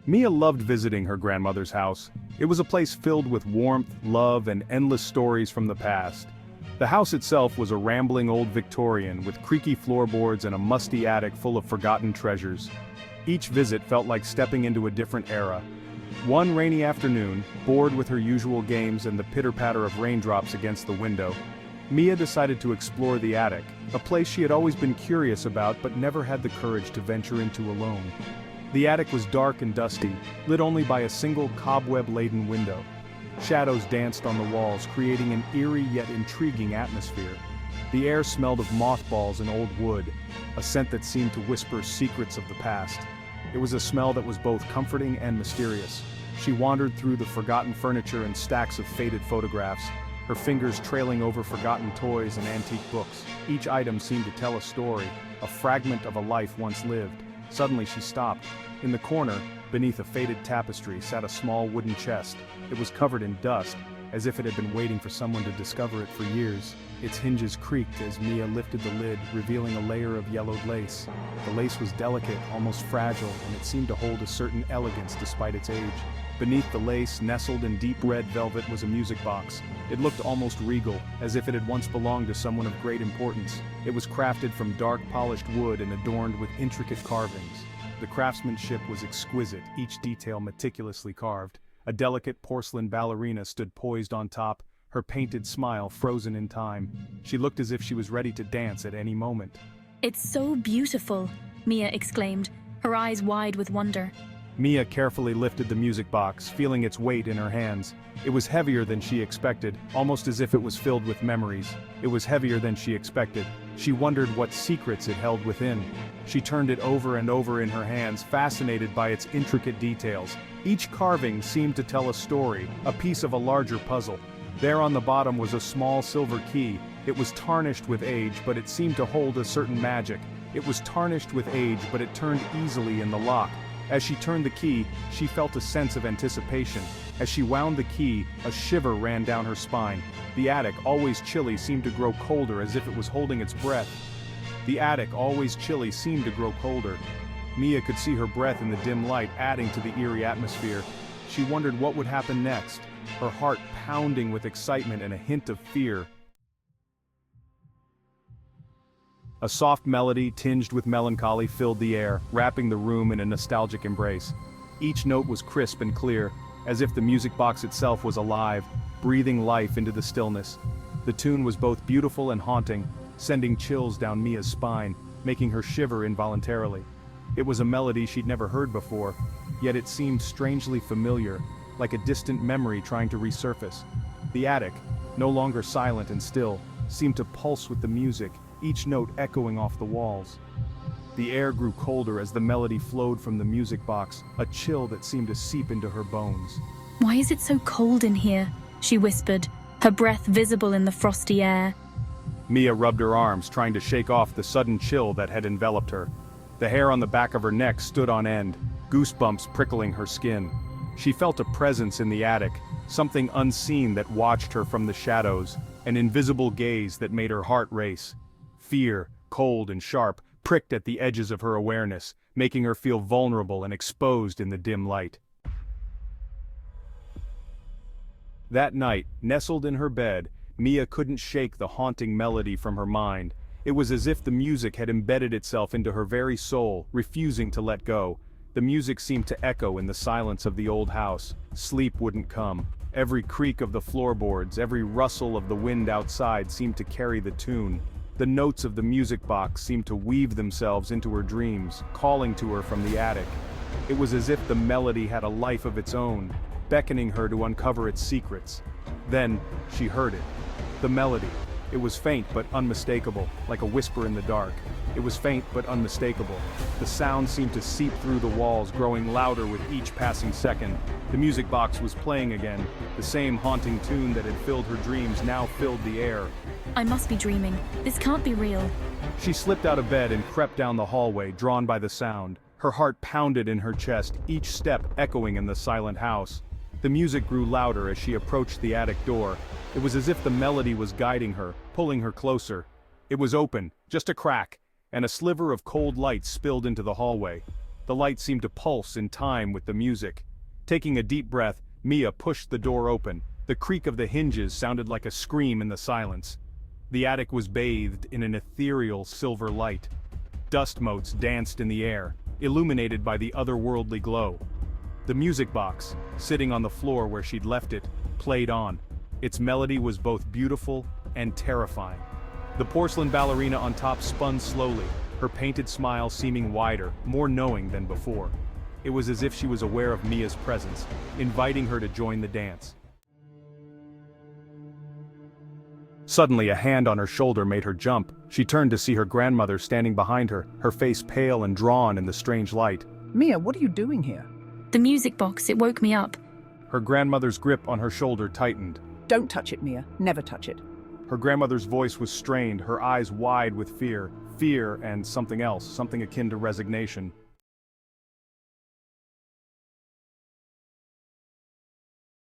Mia loved visiting her grandmother's house. It was a place filled with warmth, love, and endless stories from the past. The house itself was a rambling old Victorian with creaky floorboards and a musty attic full of forgotten treasures. Each visit felt like stepping into a different era. One rainy afternoon, bored with her usual games and the pitter-patter of raindrops against the window, Mia decided to explore the attic, a place she had always been curious about but never had the courage to venture into alone. The attic was dark and dusty, lit only by a single cobweb-laden window. Shadows danced on the walls, creating an eerie yet intriguing atmosphere. The air smelled of mothballs and old wood, a scent that seemed to whisper secrets of the past. It was a smell that was both comforting and mysterious. She wandered through the forgotten furniture and stacks of faded photographs, her fingers trailing over forgotten toys and antique books. Each item seemed to tell a story, a fragment of a life once lived. Suddenly she stopped. In the corner, beneath a faded tapestry, sat a small wooden chest. It was covered in dust, as if it had been waiting for someone to discover it for years. Its hinges creaked as Mia lifted the lid, revealing a layer of yellowed lace. The lace was delicate, almost fragile, and it seemed to hold a certain elegance despite its age. Beneath the lace, nestled in deep red velvet, was a music box. It looked almost regal, as if it had once belonged to someone of great importance. It was crafted from dark polished wood and adorned with intricate carvings. The craftsmanship was exquisite, each detail meticulously carved. A delicate porcelain ballerina stood poised on top, her painted smile frozen in time. She looked as if she was ready to dance at any moment. "It's so beautiful," Mia exclaimed, her eyes wide with wonder. Mia carefully lifted the music box, feeling its weight in her hands. It was heavier than she expected, almost as if it was filled with memories. It was heavier than she expected. She wondered what secrets it held within. She turned it over and over in her hands, fascinated by its intricate details. Each carving seemed to tell a story, a piece of a larger puzzle. There on the bottom was a small silver key. It was tarnished with age, but it seemed to hold a certain magic. It was tarnished with age, but it turned easily in the lock. As she turned the key, she felt a sense of anticipation. As she wound the key, a shiver ran down her spine. The attic, always chilly, seemed to grow colder, as if it was holding its breath. The attic, always chilly, seemed to grow colder. Mia could see her breath in the dim light, adding to the eerie atmosphere. She wondered what would happen next, her heart pounding with excitement and a hint of fear. A soft melody, tinged with melancholy, filled the air, wrapping the room in a nostalgic embrace. Each note was crisp and clear, as if the music box itself was alive, breathing life into the stillness. The tune was both beautiful and haunting, sending chills down Mia's spine, making her shiver involuntarily. It was a melody she'd never heard before, yet it seemed strangely familiar, like a distant memory trying to resurface. The attic, no longer silent and still, seemed to pulse with the music, each note echoing off the walls. The air grew colder as the melody flowed from the music box, a chill that seemed to seep into her bones. "Why is it so cold in here?" she whispered, her breath visible in the frosty air. Mia rubbed her arms, trying to shake off the sudden chill that had enveloped her. The hair on the back of her neck stood on end, goosebumps prickling her skin. She felt a presence in the attic, something unseen that watched her from the shadows, an invisible gaze that made her heart race. Fear, cold and sharp, pricked at the edges of her awareness, making her feel vulnerable and exposed in the dim light. That night, nestled in her bed, Mia couldn't shake the haunting melody from her mind. It was as if the music had embedded itself into her very soul, refusing to let go. The music seemed to echo in the silence of the old house. Sleep wouldn't come. Every creak of the floorboards, every rustle of the wind outside seemed to carry the tune. The notes of the music box seemed to weave themselves into her dreams, calling to her from the attic. It was as if the melody had a life of its own, beckoning her to uncover its secrets. Then, she heard it. The melody. It was faint but unmistakable, like a whisper in the dark. It was faint but unmistakable. The sound seemed to seep through the walls, growing louder with each passing second. The music box was playing again. The same haunting tune that had filled her dreams now filled the air. "I must be dreaming. This can't be real." She slipped out of bed and crept down the hallway, drawn by the sound. Her heart pounded in her chest, each step echoing in the silent house. The music grew louder as she approached the attic door. It was as if the melody was guiding her, pulling her closer. It was open, just a crack, and a sliver of cold light spilled into the hallway. The light seemed to pulse in time with the music. Taking a deep breath, Mia pushed the door open. The creak of the hinges sounded like a scream in the silence. The attic was bathed in an ethereal silver light. Dust motes danced in the air, illuminated by the otherworldly glow. The music box, sitting on the floor where she'd left it, played on. Its melody was both beautiful and terrifying. The porcelain ballerina on top spun slowly, her painted smile seeming wider, more knowing than before. It was as if she was aware of Mia's presence, inviting her to join the dance. Suddenly, a hand on her shoulder made her jump. She turned to see her grandmother standing behind her, her face pale and drawn in the strange light. Mia, what are you doing here? The music box, it woke me up. Her grandmother's grip on her shoulder tightened. Don't touch it, Mia. Never touch it. Her grandmother's voice was strained, her eyes wide with fear and something else, something akin to resignation.